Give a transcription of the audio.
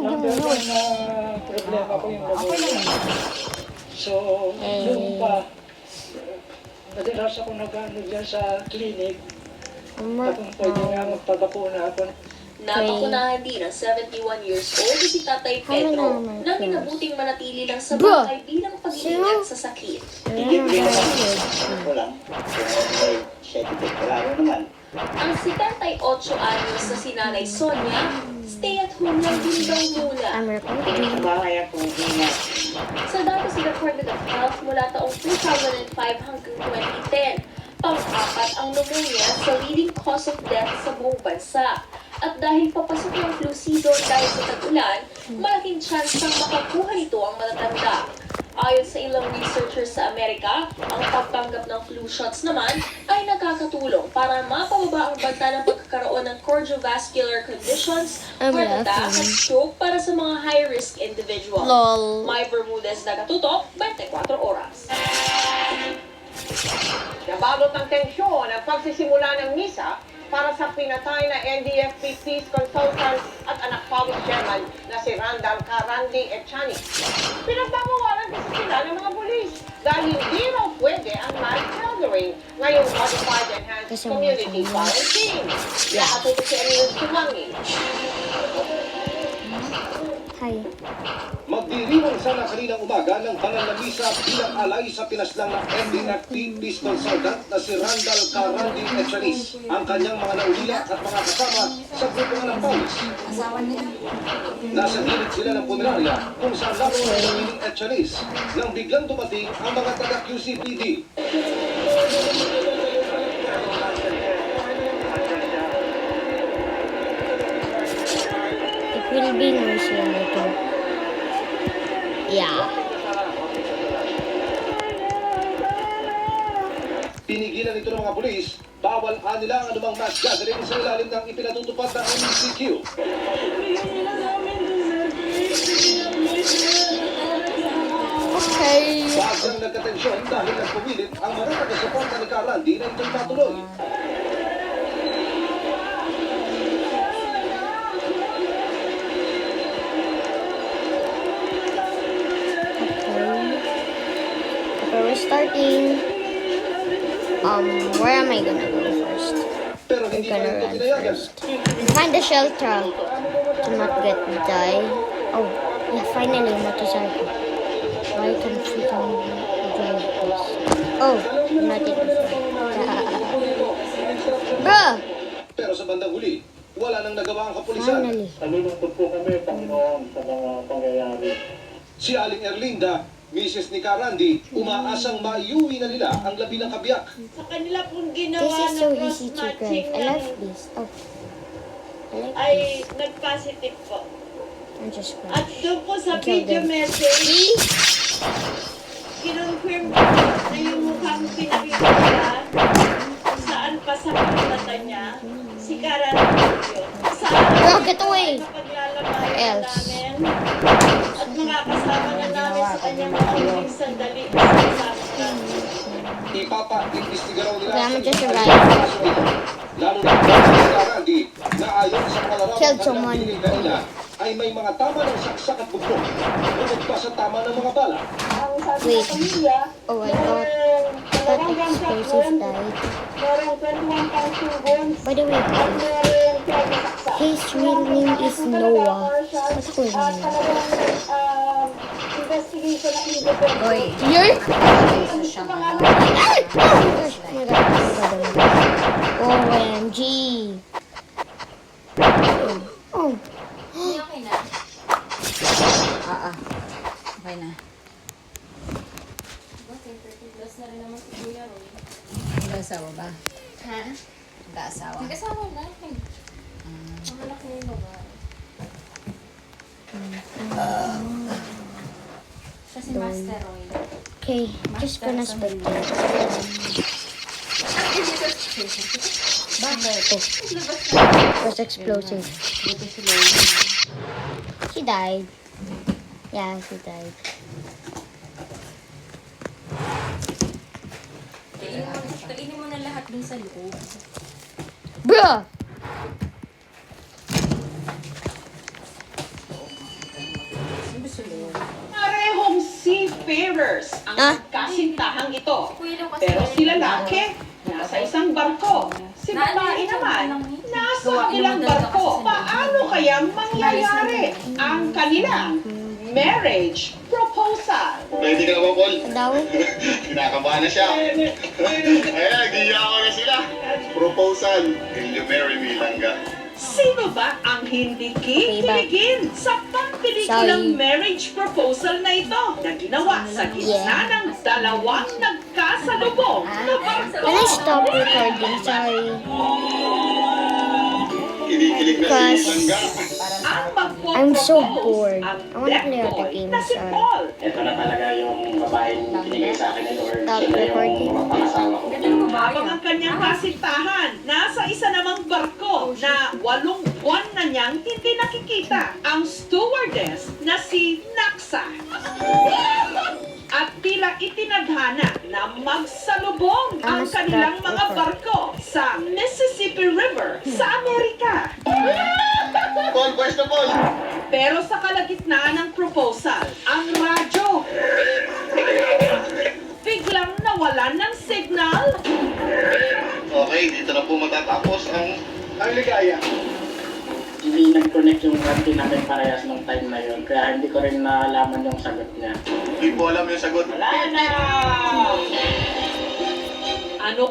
number one na problema ko yung lagay. So, noon pa, madalas ako nag-ano dyan sa clinic. Kung pwede nga magpabakuna ako. Napakunahan din ng 71 years old si Tatay Pedro na minabuting manatili lang sa bahay bilang pag-iingat sa sakit. Ang 78 anyos na si Nanay Sonia, stay at home lang din daw muna. Sa datos ni Department of Health mula taong 2005 hanggang 2010, pang-apat ang pneumonia sa leading cause of death sa buong bansa. At dahil papasok ng flu season dahil sa tag-ulan, malaking chance na makakuha nito ang matatanda. Ayon sa ilang researchers sa Amerika, ang pagtanggap ng flu shots naman ay nakakatulong para mapababa ang banta ng pagkakaroon ng cardiovascular conditions, heart attack at stroke para sa mga high-risk individual. May Bermudez nakatutok, 24 oras. Nabalot ng tensyon ang pagsisimula ng misa para sa pinatay na NDFP Peace Consultant at anak pawis chairman na si Randall Carandi Echani. Pinagbabawalan kasi sila ng mga pulis dahil hindi raw pwede ang mass gathering ngayong modified enhanced community quarantine. Nakatuto si Emil Sumangi. Hi. Magdiriwang sana kaninang umaga ng banal na misa bilang alay sa pinaslang ng NDFP Peace Consultant na si Randall Carandi Echanis, ang kanyang mga naulila at mga kasama sa grupo ng Pawis. Nasa gilid sila ng punerarya kung saan lalo ang namiling Echanis nang biglang dumating ang mga taga-QCPD. It will be nice later. Yeah. Pinigilan ito ng mga pulis, bawal nila ang anumang mass gathering sa ilalim ng ipinatutupad ng MECQ. Okay. Bagang nagkatensyon dahil nagpumilit ang mga taga-suporta ni Carandi na ito'y patuloy. We're starting. Where am I gonna go first? Pero I'm hindi pa gonna rin ito run pinayagan. first. Find the shelter to not get die. Oh, yeah, finally, motorcycle. I can fit on drive this. Oh, not it. Bruh! Pero sa bandang huli, wala nang nagawa ang kapulisan. Finally. Nalulungkot po kami, Panginoon, sa mga pangyayari. Si Aling Erlinda, Mrs. ni Carandi, umaasang maiuwi na nila ang labi ng kabiyak. Sa kanila pong This ginawa is so ng easy to cross-matching drive. I love this. Oh. I like ay this. nag-positive po. I'm just At crash. doon po sa Kill video them. message, See? kinonfirm ko na yung mukhang pinakita kung saan pa sa mata niya, si Karan yun. Bro, get away! Paglalabayan Else. namin at mga kasama na namin sa kanyang mga huling sandali sa kasama namin. Ipapa-imbestiga raw nila Okay, I'm just sa arrived. kaso nito. Lalo na si Carandi na ayon sa kalarawan Killed ng someone. kanilang kanina ay may mga tama ng saksak at bugbog. Bukod pa sa tama ng mga bala. Ang sabi Wait. ng pamilya, Oh, I thought that explosive died. merong 21 pounds wounds By the way, at guys, merong pinagkasaksa. his real name is Noah. What's going At on? talagang investigation na independent. Oy, Here? Ano sa pangalan? Ay! Oh my gosh! Oh my god! OMG! Oh! okay na? Okay na. Mag-asawa ba? Ha? Mag-asawa. Nag-asawa na. Ang anak na yung babae. Siya si Master Roy. Okay, just gonna spectate. Bakit? It was explosive. She died. Yeah, she died. Kainin mo na lahat dun sa loob. Bruh! seafarers ang Ah? kasintahang ito. Pero si lalaki, nasa isang barko. Si babae naman, nasa kabilang barko. Paano kaya mangyayari ang kanilang marriage proposal? Pwede ka na ba, Paul? Daw. Kinakabahan na siya. Ayan, giyaw na sila. Proposal. Will you marry me, Langga? Sino ba ang hindi kikiligin sa pampelikulaang Sorry. marriage proposal na ito na ginawa sa gitna ng dalawang nagkasalubong na barko? Can I stop recording? Sorry. Kinikilig na si Because- Langga. Ang magpo-propose I'm so bored. ang I wanna play deck other boy games, na si sorry. Paul. Ito na talaga yung babaeng binigay sa akin ni Lord. Stop Siya na recording. yung pangasawa ko. Habang ang kanyang kasintahan, nasa isa namang barko na 8 buwan na niyang hindi nakikita. Ang stewardess na si Naksa. At tila itinadhana na magsalubong ang kanilang mga barko sa Mississippi River sa Amerika. Paul, pwes na, Paul. Pero sa kalagitnaan ng proposal, ang radyo biglang nawalan ng signal. Okay, dito na po matatapos ang ligaya. Hindi nag-connect yung ranting namin parehas nung time na yun. Kaya hindi ko rin nalaman yung sagot niya. Hindi po alam yung sagot. Ano